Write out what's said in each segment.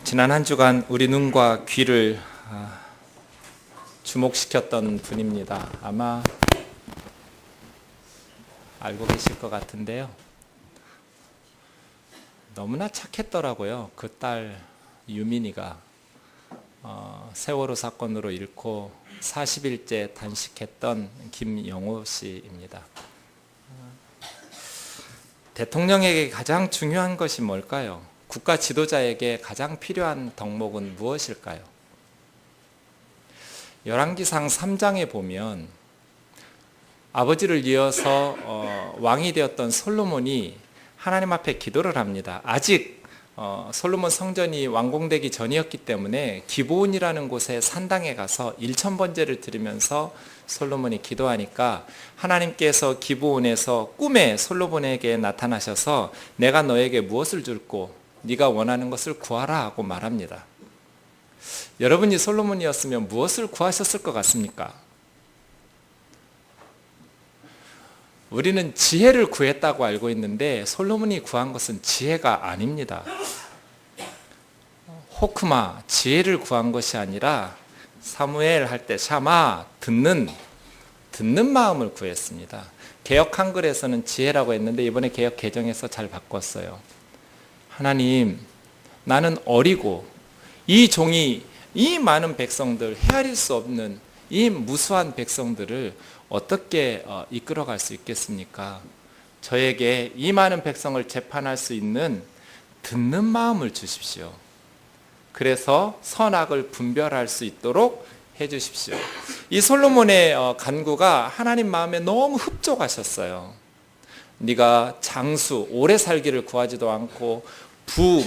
지난 한 주간 우리 눈과 귀를 주목시켰던 분입니다. 아마 알고 계실 것 같은데요. 너무나 착했더라고요. 그 딸 유민이가 세월호 사건으로 잃고 40일째 단식했던 김영호 씨입니다. 대통령에게 가장 중요한 것이 뭘까요? 국가 지도자에게 가장 필요한 덕목은 무엇일까요? 열왕기상 3장에 보면 아버지를 이어서 왕이 되었던 솔로몬이 하나님 앞에 기도를 합니다. 아직 솔로몬 성전이 완공되기 전이었기 때문에 기브온이라는 곳에 산당에 가서 1000번제를 드리면서 솔로몬이 기도하니까 하나님께서 기브온에서 꿈에 솔로몬에게 나타나셔서 내가 너에게 무엇을 줄고 네가 원하는 것을 구하라 하고 말합니다. 여러분이 솔로몬이었으면 무엇을 구하셨을 것 같습니까? 우리는 지혜를 구했다고 알고 있는데 솔로몬이 구한 것은 지혜가 아닙니다. 호크마, 지혜를 구한 것이 아니라 사무엘 할 때 샤마, 듣는 마음을 구했습니다. 개역 한글에서는 지혜라고 했는데 이번에 개역 개정에서 잘 바꿨어요. 하나님, 나는 어리고 이 종이 이 많은 백성들, 헤아릴 수 없는 이 무수한 백성들을 어떻게 이끌어갈 수 있겠습니까? 저에게 이 많은 백성을 재판할 수 있는 듣는 마음을 주십시오. 그래서 선악을 분별할 수 있도록 해주십시오. 이 솔로몬의 간구가 하나님 마음에 너무 흡족하셨어요. 네가 장수, 오래 살기를 구하지도 않고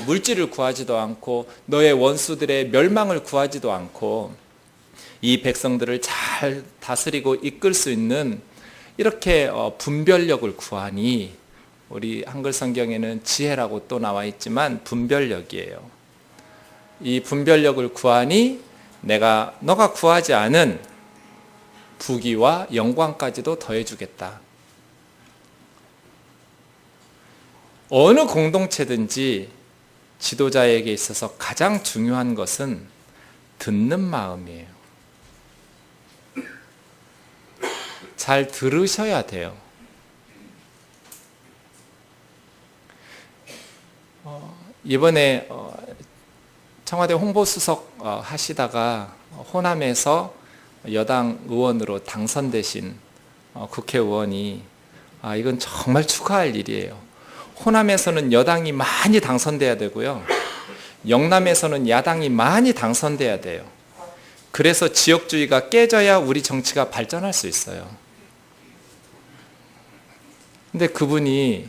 물질을 구하지도 않고 너의 원수들의 멸망을 구하지도 않고 이 백성들을 잘 다스리고 이끌 수 있는 이렇게 분별력을 구하니, 우리 한글 성경에는 지혜라고 또 나와 있지만 분별력이에요. 이 분별력을 구하니 내가 너가 구하지 않은 부귀와 영광까지도 더해주겠다. 어느 공동체든지 지도자에게 있어서 가장 중요한 것은 듣는 마음이에요. 잘 들으셔야 돼요. 이번에 청와대 홍보수석 하시다가 호남에서 여당 의원으로 당선되신 국회의원이 이건 정말 축하할 일이에요. 호남에서는 여당이 많이 당선돼야 되고요. 영남에서는 야당이 많이 당선돼야 돼요. 그래서 지역주의가 깨져야 우리 정치가 발전할 수 있어요. 근데 그분이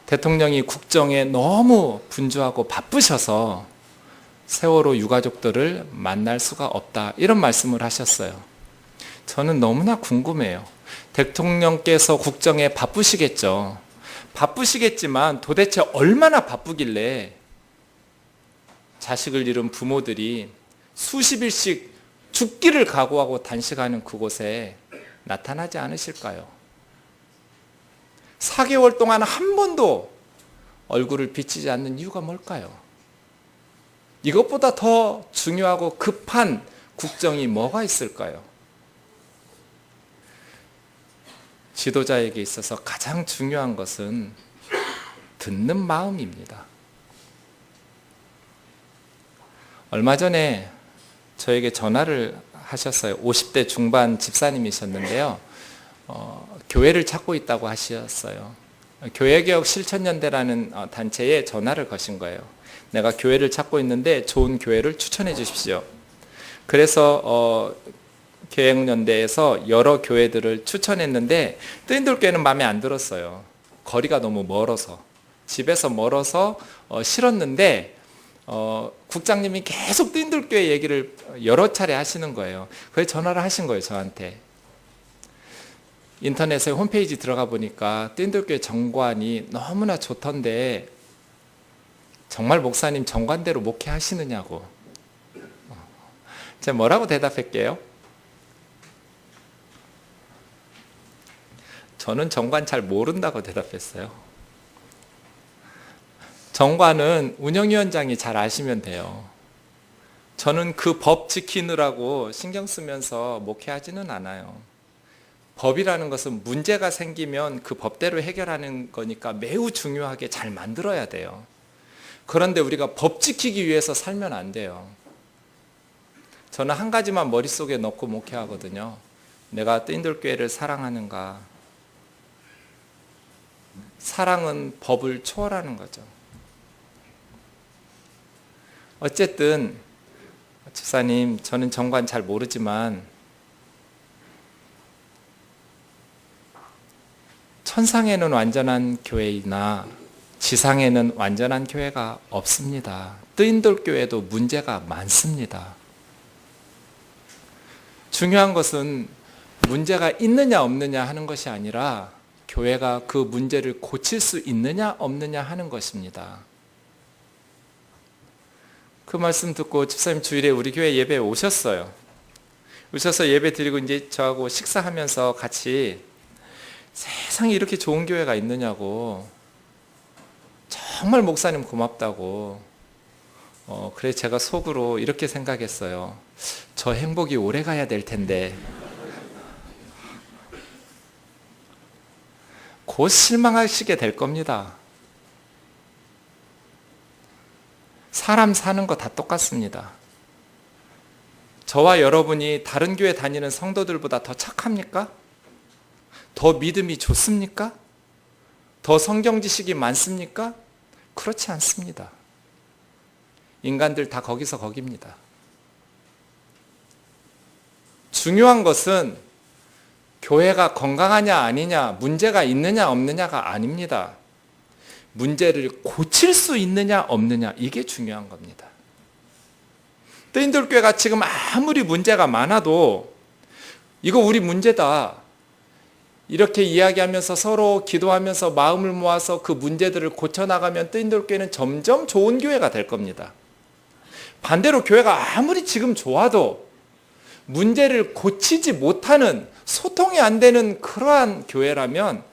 대통령이 국정에 너무 분주하고 바쁘셔서 세월호 유가족들을 만날 수가 없다, 이런 말씀을 하셨어요. 저는 너무나 궁금해요. 대통령께서 국정에 바쁘시겠죠. 바쁘시겠지만 도대체 얼마나 바쁘길래 자식을 잃은 부모들이 수십 일씩 죽기를 각오하고 단식하는 그곳에 나타나지 않으실까요? 4개월 동안 한 번도 얼굴을 비치지 않는 이유가 뭘까요? 이것보다 더 중요하고 급한 국정이 뭐가 있을까요? 지도자에게 있어서 가장 중요한 것은 듣는 마음입니다. 얼마 전에 저에게 전화를 하셨어요. 50대 중반 집사님이셨는데요. 교회를 찾고 있다고 하셨어요. 교회개혁 실천연대라는 단체에 전화를 거신 거예요. 내가 교회를 찾고 있는데 좋은 교회를 추천해 주십시오. 그래서 개혁연대에서 여러 교회들을 추천했는데 뜨인돌교회는 마음에 안 들었어요. 거리가 너무 멀어서, 집에서 멀어서 싫었는데 국장님이 계속 뜨인돌교회 얘기를 여러 차례 하시는 거예요. 그래서 전화를 하신 거예요, 저한테. 인터넷에 홈페이지 들어가 보니까 뜨인돌교회 정관이 너무나 좋던데 정말 목사님 정관대로 목회하시느냐고. 제가 뭐라고 대답할게요? 저는 정관 잘 모른다고 대답했어요. 정관은 운영위원장이 잘 아시면 돼요. 저는 그 법 지키느라고 신경 쓰면서 목회하지는 않아요. 법이라는 것은 문제가 생기면 그 법대로 해결하는 거니까 매우 중요하게 잘 만들어야 돼요. 그런데 우리가 법 지키기 위해서 살면 안 돼요. 저는 한 가지만 머릿속에 넣고 목회하거든요. 내가 뜨인돌교회를 사랑하는가. 사랑은 법을 초월하는 거죠. 어쨌든 집사님, 저는 정관 잘 모르지만 천상에는 완전한 교회이나 지상에는 완전한 교회가 없습니다. 뜨인돌교회도 문제가 많습니다. 중요한 것은 문제가 있느냐 없느냐 하는 것이 아니라 교회가 그 문제를 고칠 수 있느냐 없느냐 하는 것입니다. 그 말씀 듣고 집사님 주일에 우리 교회 예배에 오셨어요. 오셔서 예배 드리고 이제 저하고 식사하면서 같이 세상에 이렇게 좋은 교회가 있느냐고, 정말 목사님 고맙다고. 그래 제가 속으로 이렇게 생각했어요. 저 행복이 오래 가야 될 텐데 곧 실망하시게 될 겁니다. 사람 사는 거 다 똑같습니다. 저와 여러분이 다른 교회 다니는 성도들보다 더 착합니까? 더 믿음이 좋습니까? 더 성경 지식이 많습니까? 그렇지 않습니다. 인간들 다 거기서 거깁니다. 중요한 것은 교회가 건강하냐 아니냐, 문제가 있느냐 없느냐가 아닙니다. 문제를 고칠 수 있느냐 없느냐, 이게 중요한 겁니다. 뜨인돌교회가 지금 아무리 문제가 많아도 이거 우리 문제다, 이렇게 이야기하면서 서로 기도하면서 마음을 모아서 그 문제들을 고쳐나가면 뜨인돌교회는 점점 좋은 교회가 될 겁니다. 반대로 교회가 아무리 지금 좋아도 문제를 고치지 못하는, 소통이 안 되는 그러한 교회라면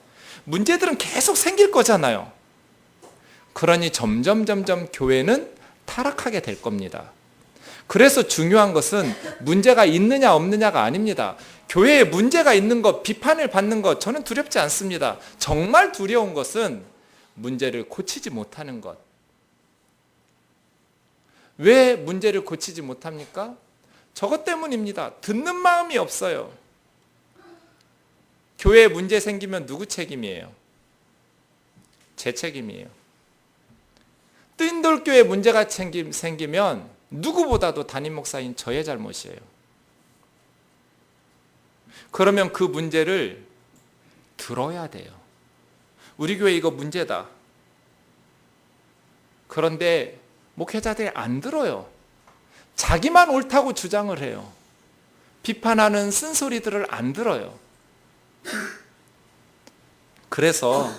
문제들은 계속 생길 거잖아요. 그러니 점점 교회는 타락하게 될 겁니다. 그래서 중요한 것은 문제가 있느냐 없느냐가 아닙니다. 교회에 문제가 있는 것, 비판을 받는 것, 저는 두렵지 않습니다. 정말 두려운 것은 문제를 고치지 못하는 것. 왜 문제를 고치지 못합니까? 저것 때문입니다. 듣는 마음이 없어요. 교회에 문제 생기면 누구 책임이에요? 제 책임이에요. 뜨인돌교회에 문제가 생기면 누구보다도 담임 목사인 저의 잘못이에요. 그러면 그 문제를 들어야 돼요. 우리 교회 이거 문제다. 그런데 목회자들이 안 들어요. 자기만 옳다고 주장을 해요. 비판하는 쓴소리들을 안 들어요. 그래서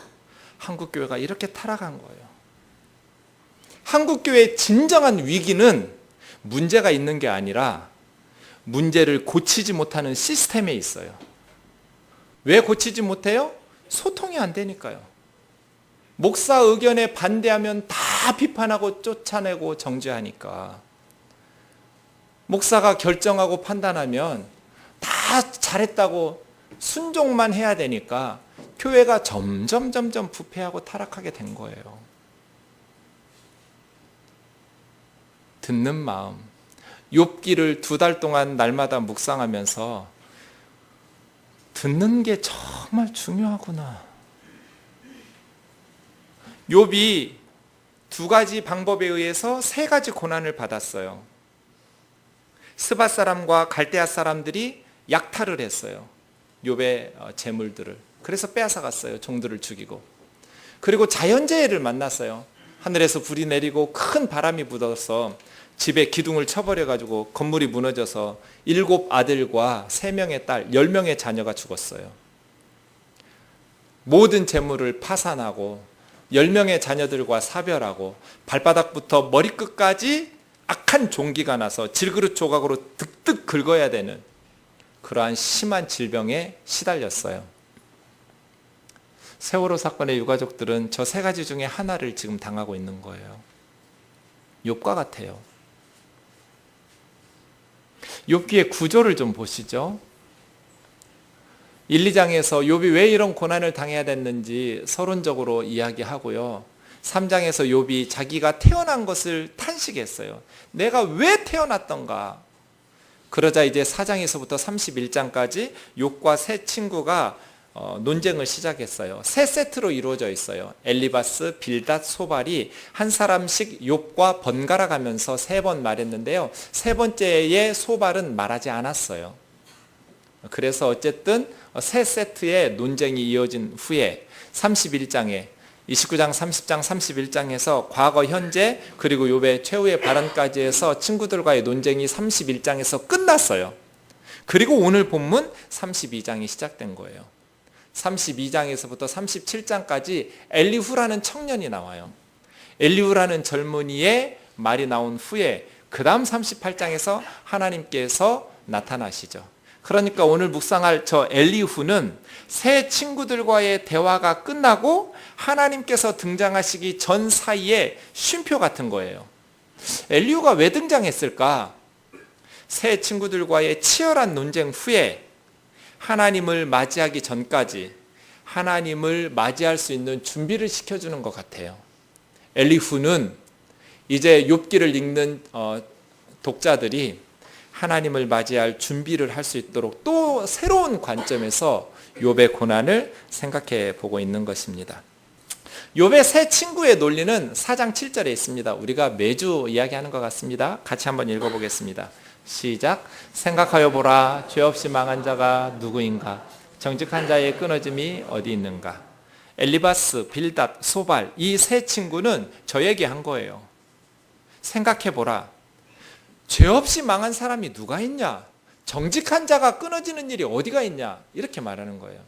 한국교회가 이렇게 타락한 거예요. 한국교회의 진정한 위기는 문제가 있는 게 아니라 문제를 고치지 못하는 시스템에 있어요. 왜 고치지 못해요? 소통이 안 되니까요. 목사 의견에 반대하면 다 비판하고 쫓아내고 정죄하니까. 목사가 결정하고 판단하면 다 잘했다고 순종만 해야 되니까 교회가 점점 부패하고 타락하게 된 거예요. 듣는 마음. 욥기를 2달 동안 날마다 묵상하면서 듣는 게 정말 중요하구나. 욥이 2가지 방법에 의해서 3가지 고난을 받았어요. 스바 사람과 갈대아 사람들이 약탈을 했어요. 욥의 재물들을. 그래서 빼앗아갔어요. 종들을 죽이고. 그리고 자연재해를 만났어요. 하늘에서 불이 내리고 큰 바람이 불어서 집에 기둥을 쳐버려가지고 건물이 무너져서 7 아들과 3명의 딸, 10명의 자녀가 죽었어요. 모든 재물을 파산하고 10명의 자녀들과 사별하고 발바닥부터 머리끝까지 악한 종기가 나서 질그릇 조각으로 득득 긁어야 되는 그러한 심한 질병에 시달렸어요. 세월호 사건의 유가족들은 저 세 가지 중에 하나를 지금 당하고 있는 거예요. 욥과 같아요. 욥기의 구조를 좀 보시죠. 1, 2장에서 욥이 왜 이런 고난을 당해야 됐는지 서론적으로 이야기하고요. 3장에서 욥이 자기가 태어난 것을 탄식했어요. 내가 왜 태어났던가. 그러자 이제 4장에서부터 31장까지 욥과 세 친구가 논쟁을 시작했어요. 세 세트로 이루어져 있어요. 엘리바스, 빌닷, 소발이 한 사람씩 욥과 번갈아 가면서 3번 말했는데요. 세 번째의 소발은 말하지 않았어요. 그래서 어쨌든 세 세트의 논쟁이 이어진 후에 31장에 29장, 30장, 31장에서 과거, 현재 그리고 욥의 최후의 발언까지 해서 친구들과의 논쟁이 31장에서 끝났어요. 그리고 오늘 본문 32장이 시작된 거예요. 32장에서부터 37장까지 엘리후라는 청년이 나와요. 엘리후라는 젊은이의 말이 나온 후에 그 다음 38장에서 하나님께서 나타나시죠. 그러니까 오늘 묵상할 저 엘리후는 새 친구들과의 대화가 끝나고 하나님께서 등장하시기 전 사이에 쉼표 같은 거예요. 엘리후가 왜 등장했을까? 새 친구들과의 치열한 논쟁 후에 하나님을 맞이하기 전까지 하나님을 맞이할 수 있는 준비를 시켜주는 것 같아요. 엘리후는 이제 욥기를 읽는 독자들이 하나님을 맞이할 준비를 할 수 있도록 또 새로운 관점에서 욥의 고난을 생각해 보고 있는 것입니다. 욥의 세 친구의 논리는 4장 7절에 있습니다. 우리가 매주 이야기하는 것 같습니다. 같이 한번 읽어보겠습니다. 시작. 생각하여 보라. 죄 없이 망한 자가 누구인가? 정직한 자의 끊어짐이 어디 있는가? 엘리바스, 빌닷, 소발 이 세 친구는 저에게 한 거예요. 생각해 보라. 죄 없이 망한 사람이 누가 있냐? 정직한 자가 끊어지는 일이 어디가 있냐? 이렇게 말하는 거예요.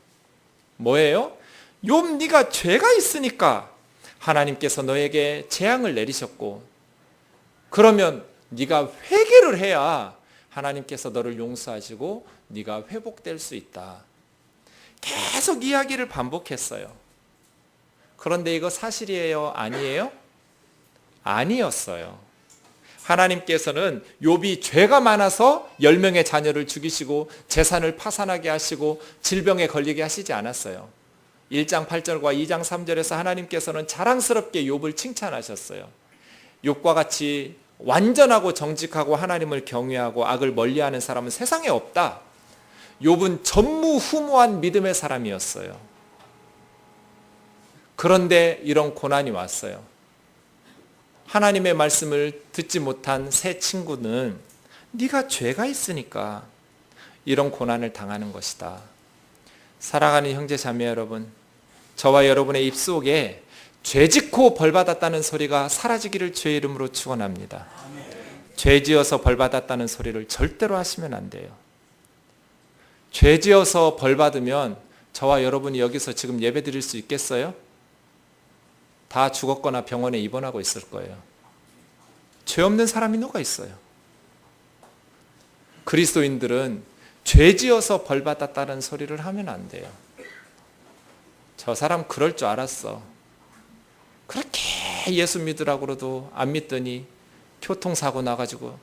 뭐예요? 욥 네가 죄가 있으니까 하나님께서 너에게 재앙을 내리셨고 그러면 네가 회개를 해야 하나님께서 너를 용서하시고 네가 회복될 수 있다. 계속 이야기를 반복했어요. 그런데 이거 사실이에요? 아니에요? 아니었어요. 하나님께서는 욥이 죄가 많아서 10명의 자녀를 죽이시고 재산을 파산하게 하시고 질병에 걸리게 하시지 않았어요. 1장 8절과 2장 3절에서 하나님께서는 자랑스럽게 욥을 칭찬하셨어요. 욥과 같이 완전하고 정직하고 하나님을 경외하고 악을 멀리하는 사람은 세상에 없다. 욥은 전무후무한 믿음의 사람이었어요. 그런데 이런 고난이 왔어요. 하나님의 말씀을 듣지 못한 새 친구는 네가 죄가 있으니까 이런 고난을 당하는 것이다. 사랑하는 형제 자매 여러분, 저와 여러분의 입속에 죄 짓고 벌 받았다는 소리가 사라지기를 주의 이름으로 축원합니다. 죄 지어서 벌 받았다는 소리를 절대로 하시면 안 돼요. 죄 지어서 벌 받으면 저와 여러분이 여기서 지금 예배 드릴 수 있겠어요? 다 죽었거나 병원에 입원하고 있을 거예요. 죄 없는 사람이 누가 있어요? 그리스도인들은 죄 지어서 벌 받았다는 소리를 하면 안 돼요. 저 사람 그럴 줄 알았어. 그렇게 예수 믿으라고 그러도 안 믿더니 교통사고 나가지고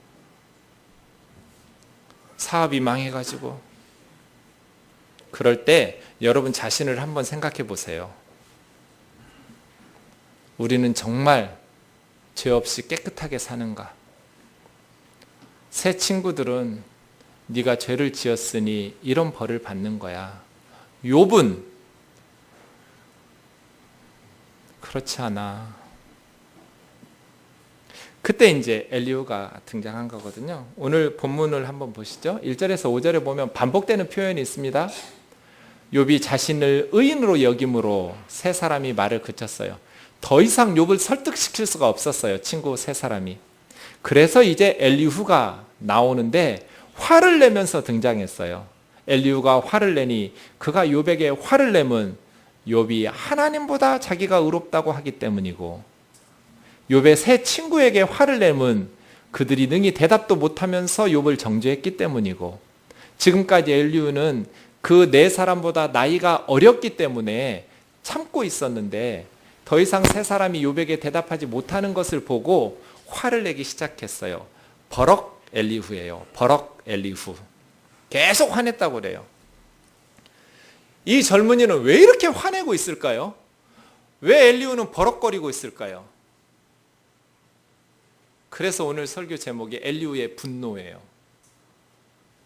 사업이 망해가지고 그럴 때 여러분 자신을 한번 생각해 보세요. 우리는 정말 죄 없이 깨끗하게 사는가? 새 친구들은 네가 죄를 지었으니 이런 벌을 받는 거야. 욥은 그렇지 않아. 그때 이제 엘리후가 등장한 거거든요. 오늘 본문을 한번 보시죠. 1절에서 5절에 보면 반복되는 표현이 있습니다. 욥이 자신을 의인으로 여김으로 세 사람이 말을 그쳤어요. 더 이상 욥을 설득시킬 수가 없었어요. 친구 세 사람이. 그래서 이제 엘리후가 나오는데 화를 내면서 등장했어요. 엘리후가 화를 내니 그가 욥에게 화를 내면 욥이 하나님보다 자기가 의롭다고 하기 때문이고 욥의 세 친구에게 화를 내면 그들이 능히 대답도 못하면서 욥을 정죄했기 때문이고 지금까지 엘리후는 그 네 사람보다 나이가 어렸기 때문에 참고 있었는데 더 이상 세 사람이 요백에 대답하지 못하는 것을 보고 화를 내기 시작했어요. 버럭 엘리후예요. 버럭 엘리후. 계속 화냈다고 그래요. 이 젊은이는 왜 이렇게 화내고 있을까요? 왜 엘리후는 버럭거리고 있을까요? 그래서 오늘 설교 제목이 엘리후의 분노예요.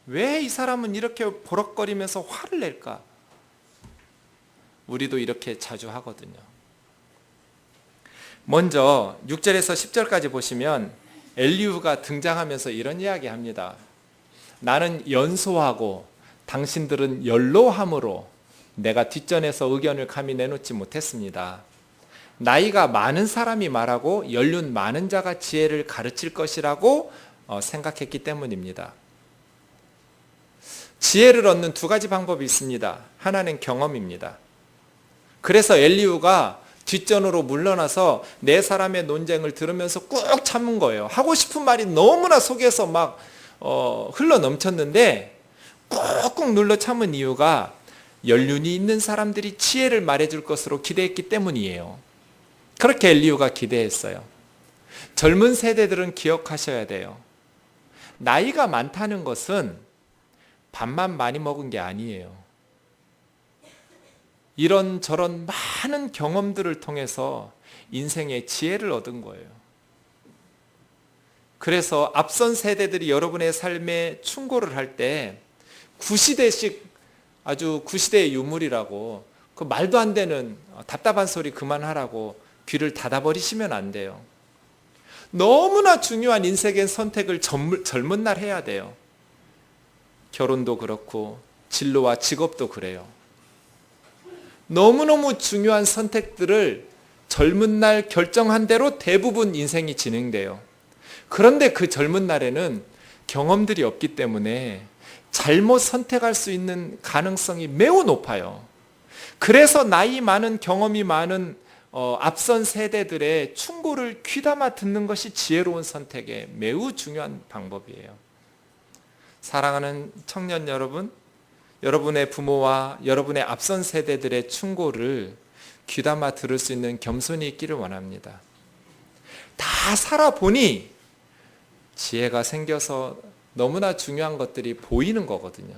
왜 이 사람은 이렇게 버럭거리면서 화를 낼까? 우리도 이렇게 자주 하거든요. 먼저 6절에서 10절까지 보시면 엘리후가 등장하면서 이런 이야기합니다. 나는 연소하고 당신들은 연로함으로 내가 뒷전에서 의견을 감히 내놓지 못했습니다. 나이가 많은 사람이 말하고 연륜 많은 자가 지혜를 가르칠 것이라고 생각했기 때문입니다. 지혜를 얻는 두 가지 방법이 있습니다. 하나는 경험입니다. 그래서 엘리후가 뒷전으로 물러나서 네 사람의 논쟁을 들으면서 꾹 참은 거예요. 하고 싶은 말이 너무나 속에서 막 흘러 넘쳤는데 꾹꾹 눌러 참은 이유가 연륜이 있는 사람들이 지혜를 말해줄 것으로 기대했기 때문이에요. 그렇게 엘리후가 기대했어요. 젊은 세대들은 기억하셔야 돼요. 나이가 많다는 것은 밥만 많이 먹은 게 아니에요. 이런저런 많은 경험들을 통해서 인생의 지혜를 얻은 거예요. 그래서 앞선 세대들이 여러분의 삶에 충고를 할 때 구시대식 아주 구시대의 유물이라고 그 말도 안 되는 답답한 소리 그만하라고 귀를 닫아버리시면 안 돼요. 너무나 중요한 인생의 선택을 젊은 날 해야 돼요. 결혼도 그렇고 진로와 직업도 그래요. 너무너무 중요한 선택들을 젊은 날 결정한 대로 대부분 인생이 진행돼요. 그런데 그 젊은 날에는 경험들이 없기 때문에 잘못 선택할 수 있는 가능성이 매우 높아요. 그래서 나이 많은 경험이 많은 앞선 세대들의 충고를 귀담아 듣는 것이 지혜로운 선택의 매우 중요한 방법이에요. 사랑하는 청년 여러분, 여러분의 부모와 여러분의 앞선 세대들의 충고를 귀담아 들을 수 있는 겸손이 있기를 원합니다. 다 살아보니 지혜가 생겨서 너무나 중요한 것들이 보이는 거거든요.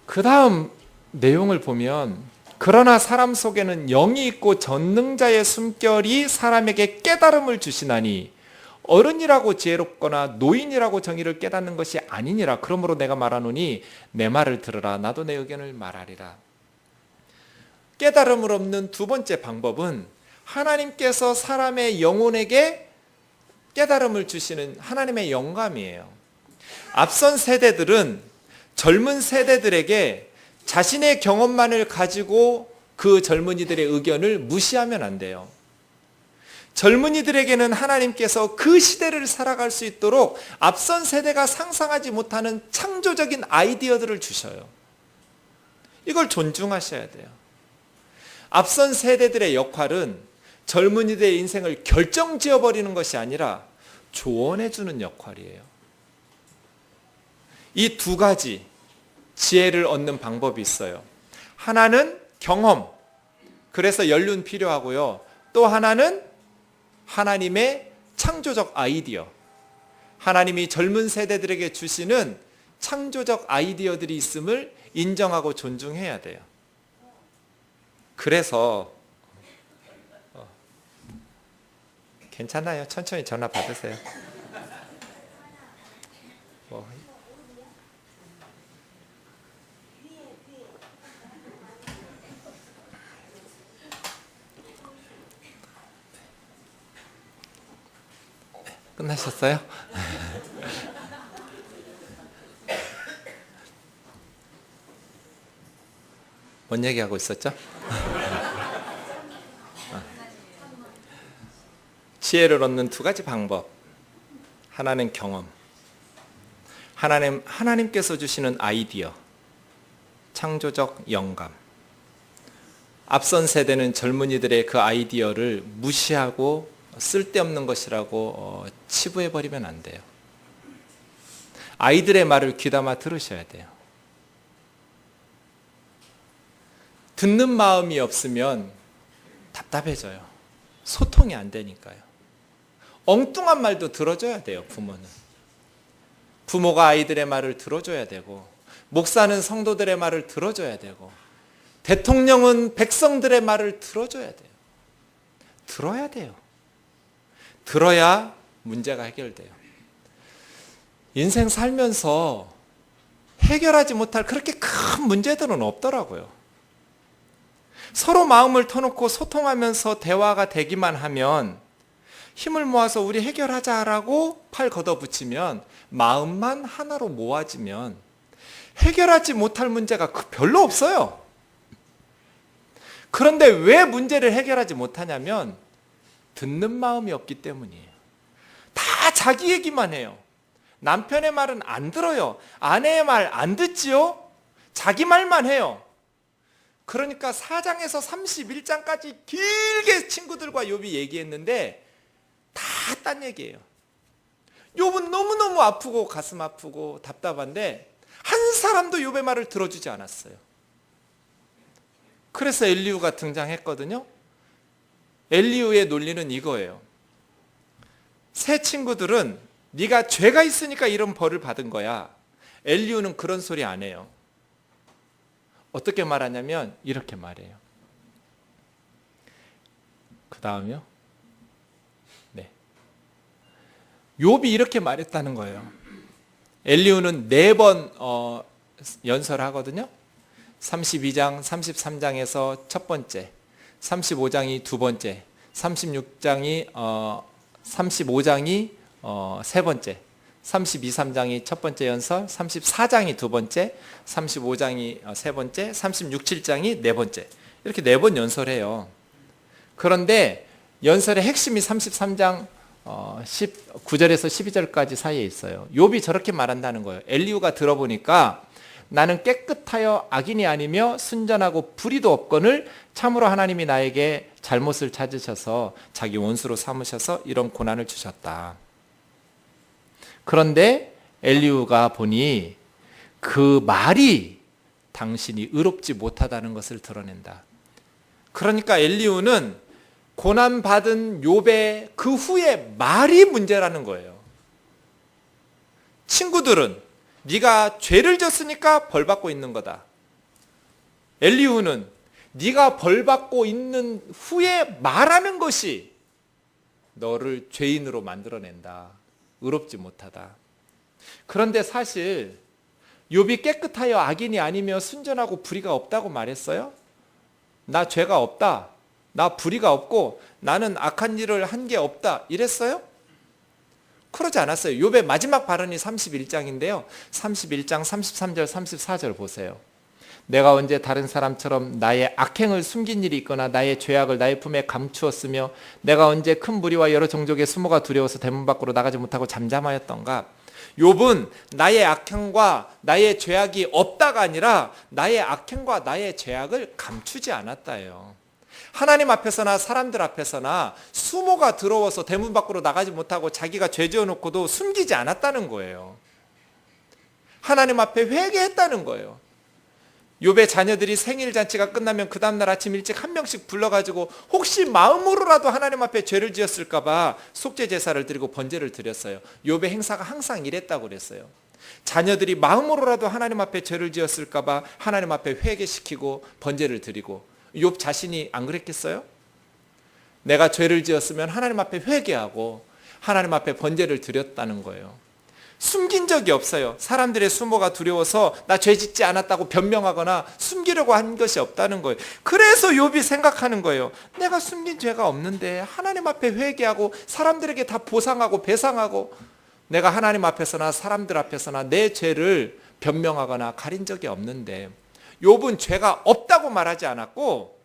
그 다음 내용을 보면 그러나 사람 속에는 영이 있고 전능자의 숨결이 사람에게 깨달음을 주시나니 어른이라고 지혜롭거나 노인이라고 정의를 깨닫는 것이 아니니라. 그러므로 내가 말하노니 내 말을 들으라. 나도 내 의견을 말하리라. 깨달음을 얻는 두 번째 방법은 하나님께서 사람의 영혼에게 깨달음을 주시는 하나님의 영감이에요. 앞선 세대들은 젊은 세대들에게 자신의 경험만을 가지고 그 젊은이들의 의견을 무시하면 안 돼요. 젊은이들에게는 하나님께서 그 시대를 살아갈 수 있도록 앞선 세대가 상상하지 못하는 창조적인 아이디어들을 주셔요. 이걸 존중하셔야 돼요. 앞선 세대들의 역할은 젊은이들의 인생을 결정지어버리는 것이 아니라 조언해주는 역할이에요. 이 두 가지 지혜를 얻는 방법이 있어요. 하나는 경험, 그래서 연륜 필요하고요. 또 하나는 하나님의 창조적 아이디어, 하나님이 젊은 세대들에게 주시는 창조적 아이디어들이 있음을 인정하고 존중해야 돼요. 그래서 괜찮아요. 천천히 전화 받으세요. 끝나셨어요? 뭔 얘기하고 있었죠? 지혜를 얻는 두 가지 방법. 하나는 경험. 하나님께서 주시는 아이디어. 창조적 영감. 앞선 세대는 젊은이들의 그 아이디어를 무시하고 쓸데없는 것이라고 치부해버리면 안 돼요. 아이들의 말을 귀담아 들으셔야 돼요. 듣는 마음이 없으면 답답해져요. 소통이 안 되니까요. 엉뚱한 말도 들어줘야 돼요, 부모는. 부모가 아이들의 말을 들어줘야 되고, 목사는 성도들의 말을 들어줘야 되고, 대통령은 백성들의 말을 들어줘야 돼요. 들어야 돼요. 들어야 문제가 해결돼요. 인생 살면서 해결하지 못할 그렇게 큰 문제들은 없더라고요. 서로 마음을 터놓고 소통하면서 대화가 되기만 하면 힘을 모아서 우리 해결하자라고 팔 걷어붙이면 마음만 하나로 모아지면 해결하지 못할 문제가 별로 없어요. 그런데 왜 문제를 해결하지 못하냐면 듣는 마음이 없기 때문이에요. 다 자기 얘기만 해요. 남편의 말은 안 들어요. 아내의 말 안 듣지요? 자기 말만 해요. 그러니까 4장에서 31장까지 길게 친구들과 욥이 얘기했는데 다 딴 얘기예요. 욥은 너무너무 아프고 가슴 아프고 답답한데 한 사람도 욥의 말을 들어주지 않았어요. 그래서 엘리후가 등장했거든요. 엘리후의 논리는 이거예요. 새 친구들은 네가 죄가 있으니까 이런 벌을 받은 거야. 엘리후는 그런 소리 안 해요. 어떻게 말하냐면 이렇게 말해요. 그 다음이요. 네. 욥이 이렇게 말했다는 거예요. 엘리후는 4번 연설하거든요. 32장, 33장에서 첫 번째, 35장이 두 번째, 35장이 세 번째, 32, 3장이 첫 번째 연설, 34장이 두 번째, 35장이 세 번째, 36, 7장이 네 번째. 이렇게 4번 연설해요. 그런데 연설의 핵심이 33장 9절에서 12절까지 사이에 있어요. 욥이 저렇게 말한다는 거예요. 엘리후가 들어보니까 나는 깨끗하여 악인이 아니며 순전하고 불의도 없거늘 참으로 하나님이 나에게 잘못을 찾으셔서 자기 원수로 삼으셔서 이런 고난을 주셨다. 그런데 엘리후가 보니 그 말이 당신이 의롭지 못하다는 것을 드러낸다. 그러니까 엘리후는 고난받은 욥의 그 후에 말이 문제라는 거예요. 친구들은 네가 죄를 졌으니까 벌받고 있는 거다. 엘리후는 네가 벌받고 있는 후에 말하는 것이 너를 죄인으로 만들어낸다. 의롭지 못하다. 그런데 사실 욥이 깨끗하여 악인이 아니며 순전하고 불의가 없다고 말했어요? 나 죄가 없다. 나 불의가 없고 나는 악한 일을 한 게 없다. 이랬어요? 그러지 않았어요. 욥의 마지막 발언이 31장인데요. 31장 33절 34절 보세요. 내가 언제 다른 사람처럼 나의 악행을 숨긴 일이 있거나 나의 죄악을 나의 품에 감추었으며 내가 언제 큰 무리와 여러 종족의 수모가 두려워서 대문 밖으로 나가지 못하고 잠잠하였던가. 욥은 나의 악행과 나의 죄악이 없다가 아니라 나의 악행과 나의 죄악을 감추지 않았다예요. 하나님 앞에서나 사람들 앞에서나 수모가 들어와서 대문 밖으로 나가지 못하고 자기가 죄 지어놓고도 숨기지 않았다는 거예요. 하나님 앞에 회개했다는 거예요. 욥의 자녀들이 생일 잔치가 끝나면 그 다음날 아침 일찍 한 명씩 불러가지고 혹시 마음으로라도 하나님 앞에 죄를 지었을까 봐 속죄 제사를 드리고 번제를 드렸어요. 욥의 행사가 항상 이랬다고 그랬어요. 자녀들이 마음으로라도 하나님 앞에 죄를 지었을까 봐 하나님 앞에 회개시키고 번제를 드리고. 욥 자신이 안 그랬겠어요? 내가 죄를 지었으면 하나님 앞에 회개하고 하나님 앞에 번제를 드렸다는 거예요. 숨긴 적이 없어요. 사람들의 수모가 두려워서 나 죄 짓지 않았다고 변명하거나 숨기려고 한 것이 없다는 거예요. 그래서 욥이 생각하는 거예요. 내가 숨긴 죄가 없는데 하나님 앞에 회개하고 사람들에게 다 보상하고 배상하고 내가 하나님 앞에서나 사람들 앞에서나 내 죄를 변명하거나 가린 적이 없는데 욥은 죄가 없다고 말하지 않았고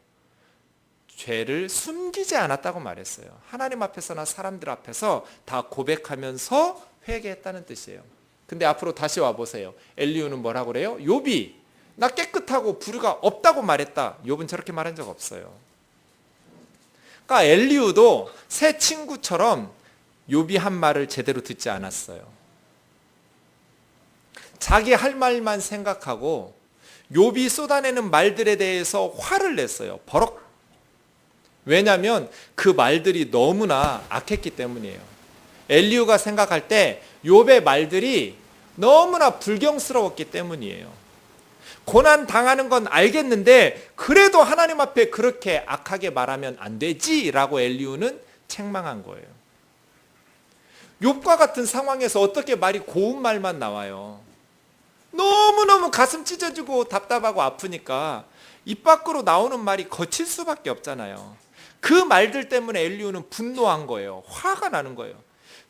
죄를 숨기지 않았다고 말했어요. 하나님 앞에서나 사람들 앞에서 다 고백하면서 회개했다는 뜻이에요. 근데 앞으로 다시 와보세요. 엘리후는 뭐라고 그래요? 욥이 나 깨끗하고 불의가 없다고 말했다. 욥은 저렇게 말한 적 없어요. 그러니까 엘리후도 새 친구처럼 욥이 한 말을 제대로 듣지 않았어요. 자기 할 말만 생각하고 욥이 쏟아내는 말들에 대해서 화를 냈어요. 버럭. 왜냐하면 그 말들이 너무나 악했기 때문이에요. 엘리후가 생각할 때 욥의 말들이 너무나 불경스러웠기 때문이에요. 고난 당하는 건 알겠는데 그래도 하나님 앞에 그렇게 악하게 말하면 안 되지라고 엘리후는 책망한 거예요. 욥과 같은 상황에서 어떻게 말이 고운 말만 나와요. 너무너무 가슴 찢어지고 답답하고 아프니까 입 밖으로 나오는 말이 거칠 수밖에 없잖아요. 그 말들 때문에 엘리후는 분노한 거예요. 화가 나는 거예요.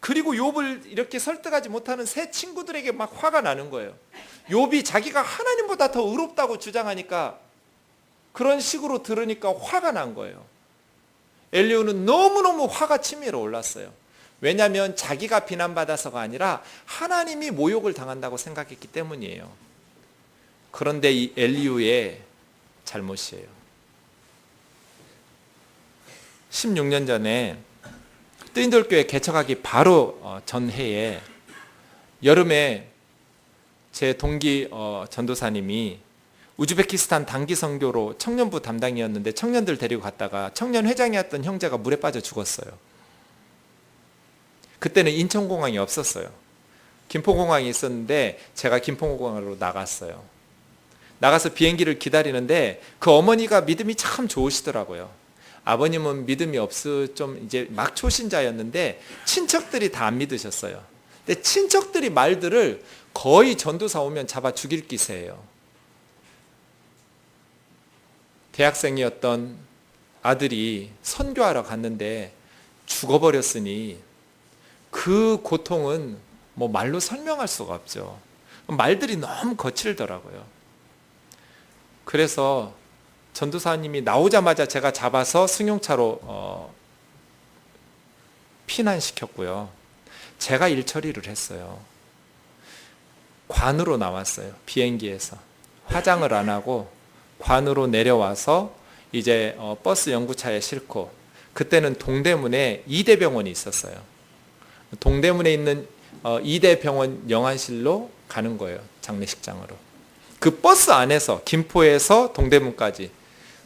그리고 욥을 이렇게 설득하지 못하는 새 친구들에게 막 화가 나는 거예요. 욥이 자기가 하나님보다 더 의롭다고 주장하니까 그런 식으로 들으니까 화가 난 거예요. 엘리후는 너무너무 화가 치밀어 올랐어요. 왜냐하면 자기가 비난받아서가 아니라 하나님이 모욕을 당한다고 생각했기 때문이에요. 그런데 이 엘리후의 잘못이에요. 16년 전에 뜨인돌교회 개척하기 바로 전해에 여름에 제 동기 전도사님이 우즈베키스탄 단기 선교로 청년부 담당이었는데 청년들 데리고 갔다가 청년 회장이었던 형제가 물에 빠져 죽었어요. 그때는 인천공항이 없었어요. 김포공항이 있었는데 제가 김포공항으로 나갔어요. 나가서 비행기를 기다리는데 그 어머니가 믿음이 참 좋으시더라고요. 아버님은 믿음이 좀 이제 막 초신자였는데 친척들이 다 안 믿으셨어요. 근데 친척들이 말들을 거의 전도사 오면 잡아 죽일 기세예요. 대학생이었던 아들이 선교하러 갔는데 죽어버렸으니 그 고통은 뭐 말로 설명할 수가 없죠. 말들이 너무 거칠더라고요. 그래서 전도사님이 나오자마자 제가 잡아서 승용차로 피난시켰고요. 제가 일 처리를 했어요. 관으로 나왔어요. 비행기에서. 화장을 안 하고 관으로 내려와서 이제 버스 연구차에 싣고, 그때는 동대문에 이대병원이 있었어요. 동대문에 있는 이대병원 영안실로 가는 거예요. 장례식장으로. 그 버스 안에서 김포에서 동대문까지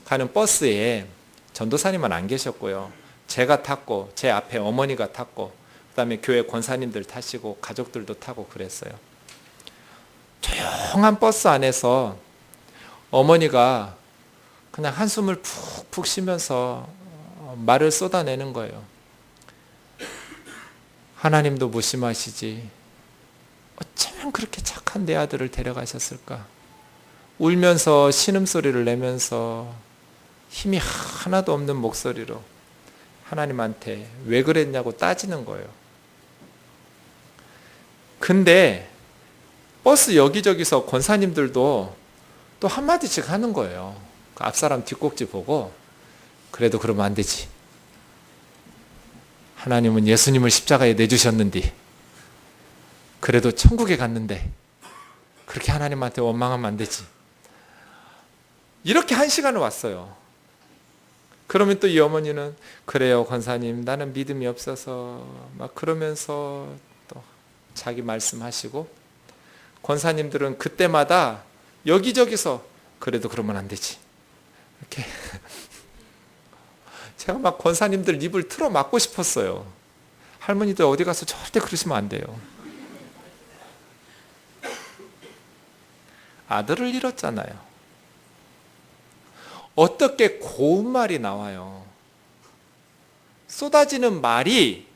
가는 버스에 전도사님은 안 계셨고요. 제가 탔고 제 앞에 어머니가 탔고 그다음에 교회 권사님들 타시고 가족들도 타고 그랬어요. 조용한 버스 안에서 어머니가 그냥 한숨을 푹푹 쉬면서 말을 쏟아내는 거예요. 하나님도 무심하시지. 어쩌면 그렇게 착한 내 아들을 데려가셨을까. 울면서 신음소리를 내면서 힘이 하나도 없는 목소리로 하나님한테 왜 그랬냐고 따지는 거예요. 근데 버스 여기저기서 권사님들도 또 한마디씩 하는 거예요. 그 앞사람 뒷꼭지 보고 그래도 그러면 안 되지. 하나님은 예수님을 십자가에 내주셨는데 그래도 천국에 갔는데 그렇게 하나님한테 원망하면 안 되지. 이렇게 한 시간을 왔어요. 그러면 또 이 어머니는 그래요 권사님 나는 믿음이 없어서 막 그러면서 또 자기 말씀하시고, 권사님들은 그때마다 여기저기서 그래도 그러면 안 되지 이렇게 제가 막 권사님들 입을 틀어 막고 싶었어요. 할머니들 어디 가서 절대 그러시면 안 돼요. 아들을 잃었잖아요. 어떻게 고운 말이 나와요. 쏟아지는 말이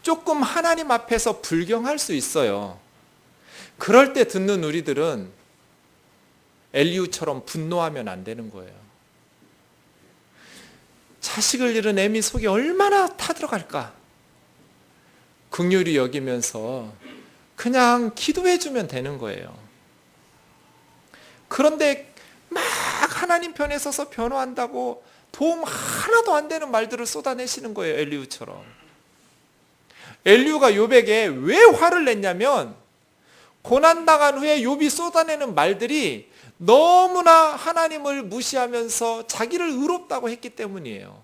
조금 하나님 앞에서 불경할 수 있어요. 그럴 때 듣는 우리들은 엘리후처럼 분노하면 안 되는 거예요. 자식을 잃은 애미 속에 얼마나 타들어갈까. 긍휼히 여기면서 그냥 기도해 주면 되는 거예요. 그런데 막 하나님 편에 서서 변호한다고 도움 하나도 안 되는 말들을 쏟아내시는 거예요. 엘리후처럼. 엘리후가 욥에게 왜 화를 냈냐면 고난당한 후에 욥이 쏟아내는 말들이 너무나 하나님을 무시하면서 자기를 의롭다고 했기 때문이에요.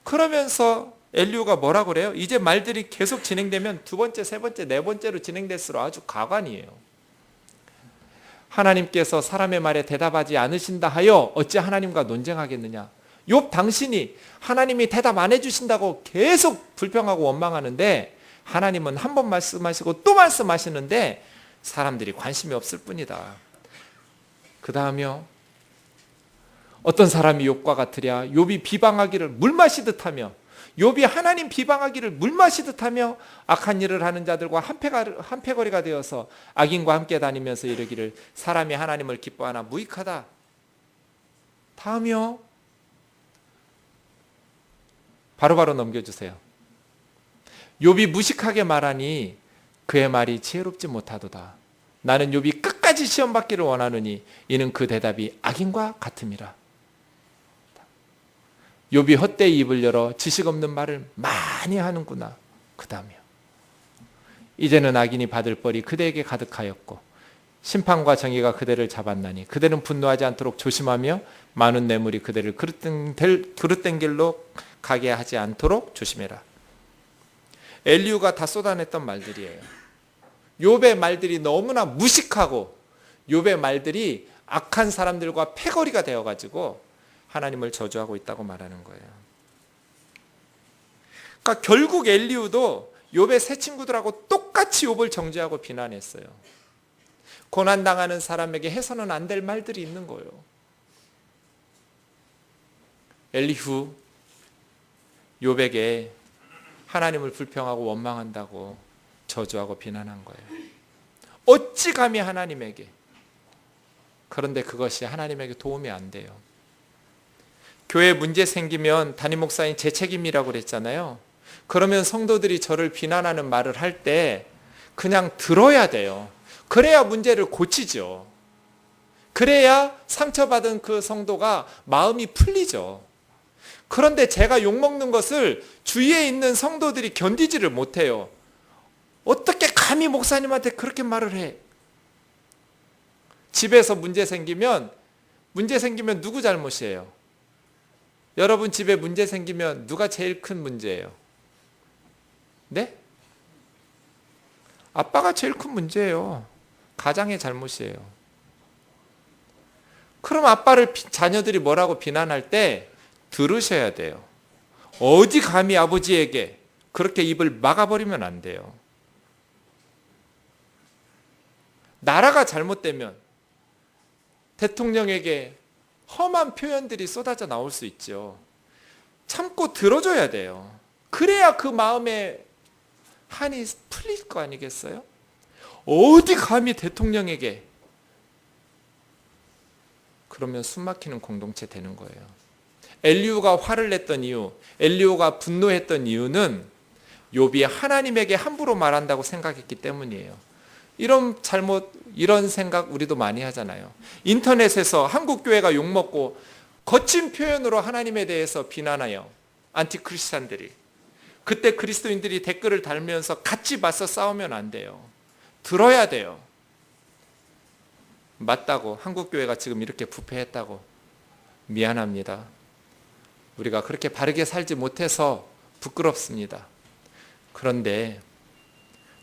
그러면서 엘리후가 뭐라고 그래요? 이제 말들이 계속 진행되면 두 번째, 세 번째, 네 번째로 진행될수록 아주 가관이에요. 하나님께서 사람의 말에 대답하지 않으신다 하여 어찌 하나님과 논쟁하겠느냐. 욥 당신이 하나님이 대답 안 해주신다고 계속 불평하고 원망하는데 하나님은 한 번 말씀하시고 또 말씀하시는데 사람들이 관심이 없을 뿐이다. 그 다음이요. 어떤 사람이 욥과 같으랴. 욥이 비방하기를 물 마시듯 하며, 욥이 하나님 비방하기를 물 마시듯 하며 악한 일을 하는 자들과 한패거리가 되어서 악인과 함께 다니면서 이르기를 사람이 하나님을 기뻐하나 무익하다. 다음이요. 바로바로 넘겨주세요. 욥이 무식하게 말하니 그의 말이 지혜롭지 못하도다. 나는 욥이 끝까지 시험 받기를 원하노니 이는 그 대답이 악인과 같음이라. 욥이 헛되이 입을 열어 지식 없는 말을 많이 하는구나. 그 다음이요. 이제는 악인이 받을 벌이 그대에게 가득하였고 심판과 정의가 그대를 잡았나니 그대는 분노하지 않도록 조심하며 많은 뇌물이 그대를 그릇된 길로 가게 하지 않도록 조심해라. 엘리후가 다 쏟아냈던 말들이에요. 욥의 말들이 너무나 무식하고 욥의 말들이 악한 사람들과 패거리가 되어가지고 하나님을 저주하고 있다고 말하는 거예요. 그러니까 결국 엘리후도 욥의 새 친구들하고 똑같이 욥을 정죄하고 비난했어요. 고난당하는 사람에게 해서는 안 될 말들이 있는 거예요. 엘리후 욥에게 하나님을 불평하고 원망한다고 저주하고 비난한 거예요. 어찌 감히 하나님에게. 그런데 그것이 하나님에게 도움이 안 돼요. 교회에 문제 생기면 담임 목사님 제 책임이라고 그랬잖아요. 그러면 성도들이 저를 비난하는 말을 할 때 그냥 들어야 돼요. 그래야 문제를 고치죠. 그래야 상처받은 그 성도가 마음이 풀리죠. 그런데 제가 욕먹는 것을 주위에 있는 성도들이 견디지를 못해요. 어떻게 감히 목사님한테 그렇게 말을 해? 집에서 문제 생기면 누구 잘못이에요? 여러분 집에 문제 생기면 누가 제일 큰 문제예요? 네? 아빠가 제일 큰 문제예요. 가장의 잘못이에요. 그럼 아빠를 자녀들이 뭐라고 비난할 때 들으셔야 돼요. 어디 감히 아버지에게 그렇게 입을 막아버리면 안 돼요. 나라가 잘못되면 대통령에게 험한 표현들이 쏟아져 나올 수 있죠. 참고 들어줘야 돼요. 그래야 그 마음에 한이 풀릴 거 아니겠어요? 어디 감히 대통령에게. 그러면 숨막히는 공동체 되는 거예요. 엘리후가 화를 냈던 이유, 엘리후가 분노했던 이유는 욥이 하나님에게 함부로 말한다고 생각했기 때문이에요. 이런 잘못, 이런 생각 우리도 많이 하잖아요. 인터넷에서 한국 교회가 욕먹고 거친 표현으로 하나님에 대해서 비난하여 안티크리스찬들이, 그때 그리스도인들이 댓글을 달면서 같이 맞서 싸우면 안 돼요. 들어야 돼요. 맞다고, 한국 교회가 지금 이렇게 부패했다고 미안합니다. 우리가 그렇게 바르게 살지 못해서 부끄럽습니다. 그런데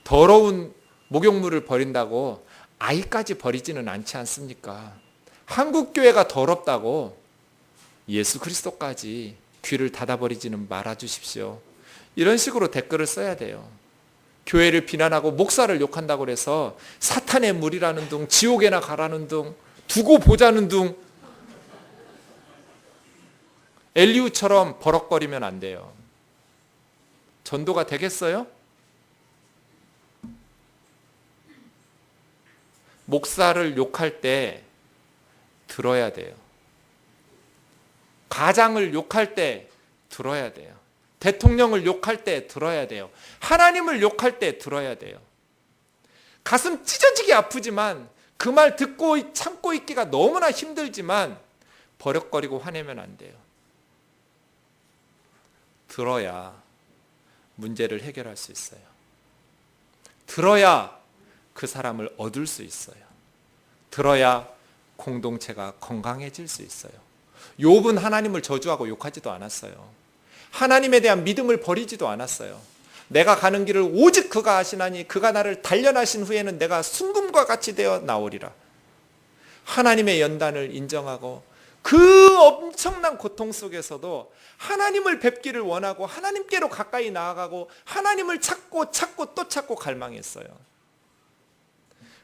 더러운 목욕물을 버린다고 아이까지 버리지는 않지 않습니까? 한국 교회가 더럽다고 예수 그리스도까지 귀를 닫아버리지는 말아주십시오. 이런 식으로 댓글을 써야 돼요. 교회를 비난하고 목사를 욕한다고 해서 사탄의 물이라는 둥, 지옥에나 가라는 둥, 두고 보자는 둥, 엘리후처럼 버럭거리면 안 돼요. 전도가 되겠어요? 목사를 욕할 때 들어야 돼요. 가장을 욕할 때 들어야 돼요. 대통령을 욕할 때 들어야 돼요. 하나님을 욕할 때 들어야 돼요. 가슴 찢어지게 아프지만 그 말 듣고 참고 있기가 너무나 힘들지만 버럭거리고 화내면 안 돼요. 들어야 문제를 해결할 수 있어요. 들어야 그 사람을 얻을 수 있어요. 들어야 공동체가 건강해질 수 있어요. 욥은 하나님을 저주하고 욕하지도 않았어요. 하나님에 대한 믿음을 버리지도 않았어요. 내가 가는 길을 오직 그가 아시나니 그가 나를 단련하신 후에는 내가 순금과 같이 되어 나오리라. 하나님의 연단을 인정하고 그 엄청난 고통 속에서도 하나님을 뵙기를 원하고 하나님께로 가까이 나아가고 하나님을 찾고 또 찾고 갈망했어요.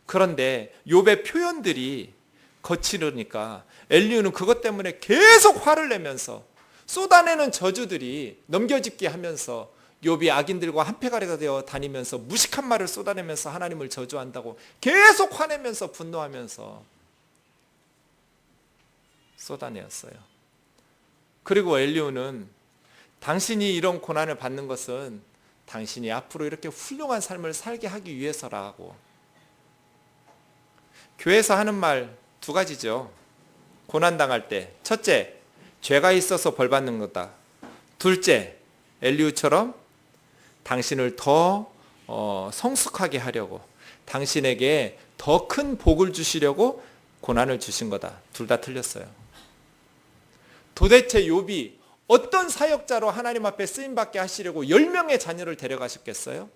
그런데 욥의 표현들이 거칠으니까 엘리후는 그것 때문에 계속 화를 내면서 쏟아내는 저주들이 넘겨짚게 하면서 욥이 악인들과 한패가리가 되어 다니면서 무식한 말을 쏟아내면서 하나님을 저주한다고 계속 화내면서 분노하면서 쏟아내었어요. 그리고 엘리후는 당신이 이런 고난을 받는 것은 당신이 앞으로 이렇게 훌륭한 삶을 살게 하기 위해서라고. 교회에서 하는 말 두 가지죠. 고난당할 때 첫째, 죄가 있어서 벌 받는 거다. 둘째, 엘리후처럼 당신을 더 성숙하게 하려고, 당신에게 더 큰 복을 주시려고 고난을 주신 거다. 둘 다 틀렸어요. 도대체 욥이 어떤 사역자로 하나님 앞에 쓰임받게 하시려고 10명의 자녀를 데려가셨겠어요?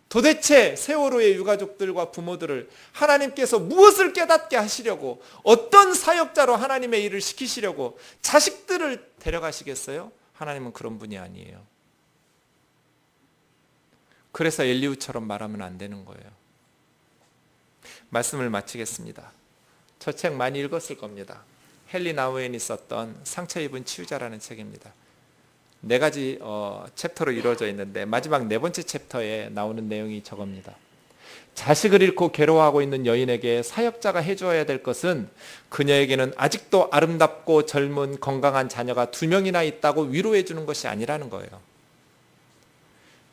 도대체 세월호의 유가족들과 부모들을 하나님께서 무엇을 깨닫게 하시려고, 어떤 사역자로 하나님의 일을 시키시려고 자식들을 데려가시겠어요? 하나님은 그런 분이 아니에요. 그래서 엘리후처럼 말하면 안 되는 거예요. 말씀을 마치겠습니다. 저 책 많이 읽었을 겁니다. 헨리 나우엔이 썼던 상처 입은 치유자라는 책입니다. 4가지 챕터로 이루어져 있는데 마지막 4번째 챕터에 나오는 내용이 저겁니다. 자식을 잃고 괴로워하고 있는 여인에게 사역자가 해줘야 될 것은 그녀에게는 아직도 아름답고 젊은 건강한 자녀가 2명이나 있다고 위로해 주는 것이 아니라는 거예요.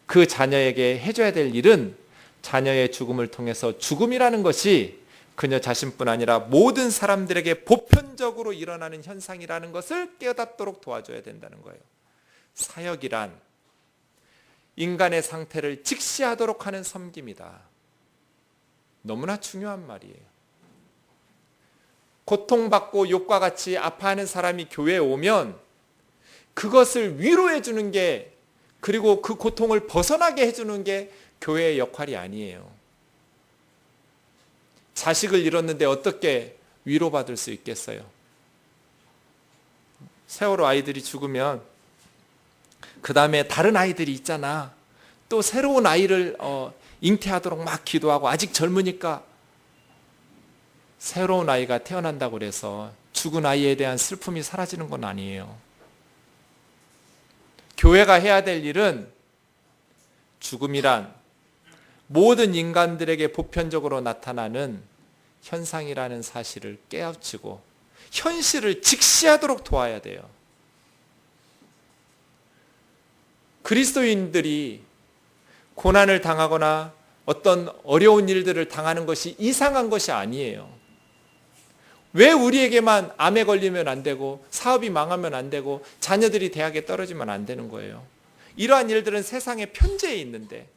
그 자녀에게 해줘야 될 일은 자녀의 죽음을 통해서 죽음이라는 것이 그녀 자신뿐 아니라 모든 사람들에게 보편적으로 일어나는 현상이라는 것을 깨닫도록 도와줘야 된다는 거예요. 사역이란 인간의 상태를 직시하도록 하는 섬김이다. 너무나 중요한 말이에요. 고통받고 욥과 같이 아파하는 사람이 교회에 오면 그것을 위로해 주는 게, 그리고 그 고통을 벗어나게 해주는 게 교회의 역할이 아니에요. 자식을 잃었는데 어떻게 위로받을 수 있겠어요? 세월호 아이들이 죽으면 그 다음에 다른 아이들이 있잖아. 또 새로운 아이를 잉태하도록 막 기도하고, 아직 젊으니까 새로운 아이가 태어난다고 해서 죽은 아이에 대한 슬픔이 사라지는 건 아니에요. 교회가 해야 될 일은 죽음이란 모든 인간들에게 보편적으로 나타나는 현상이라는 사실을 깨우치고 현실을 직시하도록 도와야 돼요. 그리스도인들이 고난을 당하거나 어떤 어려운 일들을 당하는 것이 이상한 것이 아니에요. 왜 우리에게만 암에 걸리면 안 되고 사업이 망하면 안 되고 자녀들이 대학에 떨어지면 안 되는 거예요? 이러한 일들은 세상에 편재해 있는데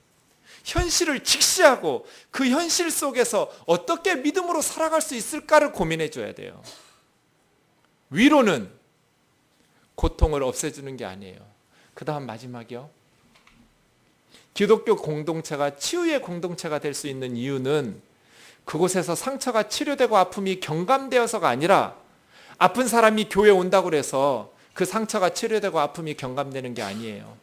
현실을 직시하고 그 현실 속에서 어떻게 믿음으로 살아갈 수 있을까를 고민해 줘야 돼요. 위로는 고통을 없애주는 게 아니에요. 그 다음 마지막이요. 기독교 공동체가 치유의 공동체가 될 수 있는 이유는 그곳에서 상처가 치료되고 아픔이 경감되어서가 아니라, 아픈 사람이 교회에 온다고 해서 그 상처가 치료되고 아픔이 경감되는 게 아니에요.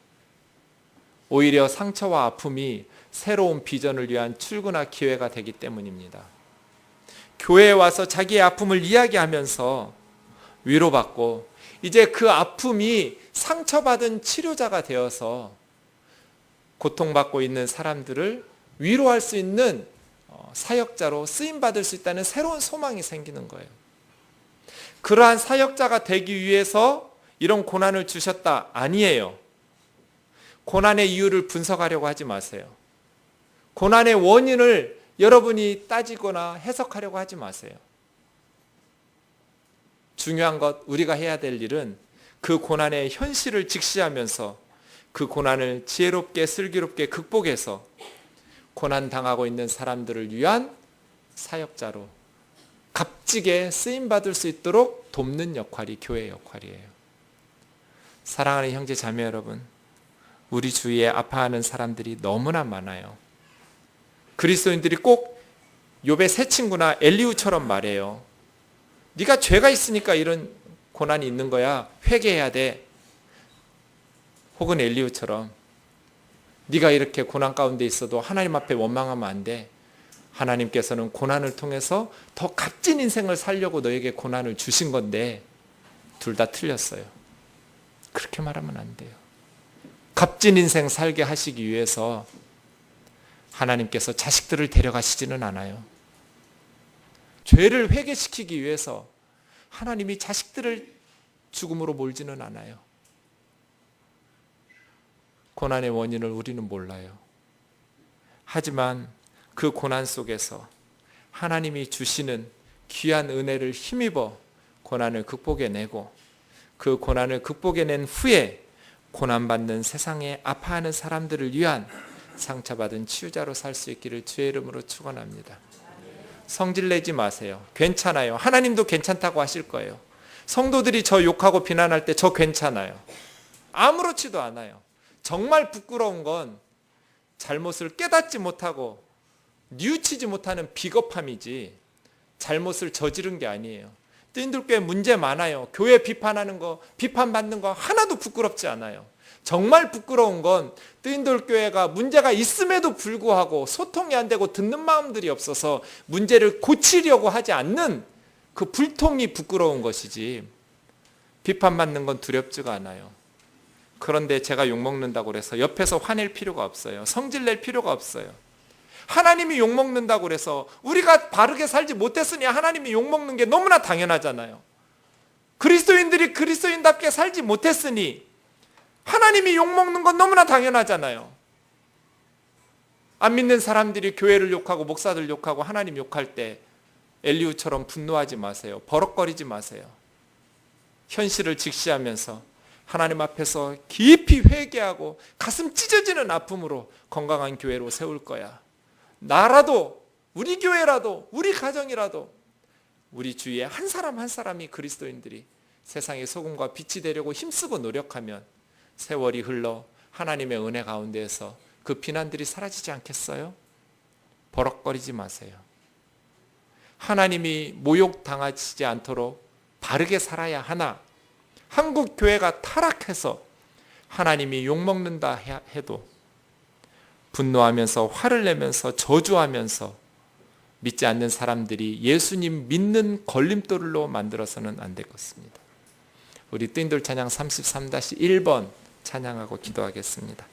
오히려 상처와 아픔이 새로운 비전을 위한 출구나 기회가 되기 때문입니다. 교회에 와서 자기의 아픔을 이야기하면서 위로받고, 이제 그 아픔이 상처받은 치료자가 되어서 고통받고 있는 사람들을 위로할 수 있는 사역자로 쓰임받을 수 있다는 새로운 소망이 생기는 거예요. 그러한 사역자가 되기 위해서 이런 고난을 주셨다? 아니에요. 고난의 이유를 분석하려고 하지 마세요. 고난의 원인을 여러분이 따지거나 해석하려고 하지 마세요. 중요한 것, 우리가 해야 될 일은 그 고난의 현실을 직시하면서 그 고난을 지혜롭게 슬기롭게 극복해서 고난당하고 있는 사람들을 위한 사역자로 값지게 쓰임받을 수 있도록 돕는 역할이 교회의 역할이에요. 사랑하는 형제 자매 여러분, 우리 주위에 아파하는 사람들이 너무나 많아요. 그리스도인들이 꼭 욥의 세 친구나 엘리후처럼 말해요. 네가 죄가 있으니까 이런 고난이 있는 거야. 회개해야 돼. 혹은 엘리후처럼 네가 이렇게 고난 가운데 있어도 하나님 앞에 원망하면 안 돼. 하나님께서는 고난을 통해서 더 값진 인생을 살려고 너에게 고난을 주신 건데 둘 다 틀렸어요. 그렇게 말하면 안 돼요. 값진 인생 살게 하시기 위해서 하나님께서 자식들을 데려가시지는 않아요. 죄를 회개시키기 위해서 하나님이 자식들을 죽음으로 몰지는 않아요. 고난의 원인을 우리는 몰라요. 하지만 그 고난 속에서 하나님이 주시는 귀한 은혜를 힘입어 고난을 극복해내고 그 고난을 극복해낸 후에 고난받는 세상에 아파하는 사람들을 위한 상처받은 치유자로 살 수 있기를 주의 이름으로 축원합니다. 성질내지 마세요. 괜찮아요. 하나님도 괜찮다고 하실 거예요. 성도들이 저 욕하고 비난할 때 저 괜찮아요. 아무렇지도 않아요. 정말 부끄러운 건 잘못을 깨닫지 못하고 뉘우치지 못하는 비겁함이지 잘못을 저지른 게 아니에요. 뜨인들교회 문제 많아요. 교회 비판하는 거, 비판받는 거 하나도 부끄럽지 않아요. 정말 부끄러운 건 뜨인돌교회가 문제가 있음에도 불구하고 소통이 안 되고 듣는 마음들이 없어서 문제를 고치려고 하지 않는 그 불통이 부끄러운 것이지 비판받는 건 두렵지가 않아요. 그런데 제가 욕먹는다고 해서 옆에서 화낼 필요가 없어요. 성질낼 필요가 없어요. 하나님이 욕먹는다고 해서 우리가 바르게 살지 못했으니 하나님이 욕먹는 게 너무나 당연하잖아요. 그리스도인들이 그리스도인답게 살지 못했으니 하나님이 욕먹는 건 너무나 당연하잖아요. 안 믿는 사람들이 교회를 욕하고 목사들 욕하고 하나님 욕할 때 엘리후처럼 분노하지 마세요. 버럭거리지 마세요. 현실을 직시하면서 하나님 앞에서 깊이 회개하고 가슴 찢어지는 아픔으로 건강한 교회로 세울 거야. 나라도, 우리 교회라도, 우리 가정이라도 우리 주위에 한 사람 한 사람이 그리스도인들이 세상의 소금과 빛이 되려고 힘쓰고 노력하면 세월이 흘러 하나님의 은혜 가운데에서 그 비난들이 사라지지 않겠어요? 버럭거리지 마세요. 하나님이 모욕당하지 않도록 바르게 살아야 하나, 한국 교회가 타락해서 하나님이 욕먹는다 해도 분노하면서 화를 내면서 저주하면서 믿지 않는 사람들이 예수님 믿는 걸림돌로 만들어서는 안 되겠습니다. 우리 뜨인돌 찬양 33-1번 찬양하고 기도하겠습니다.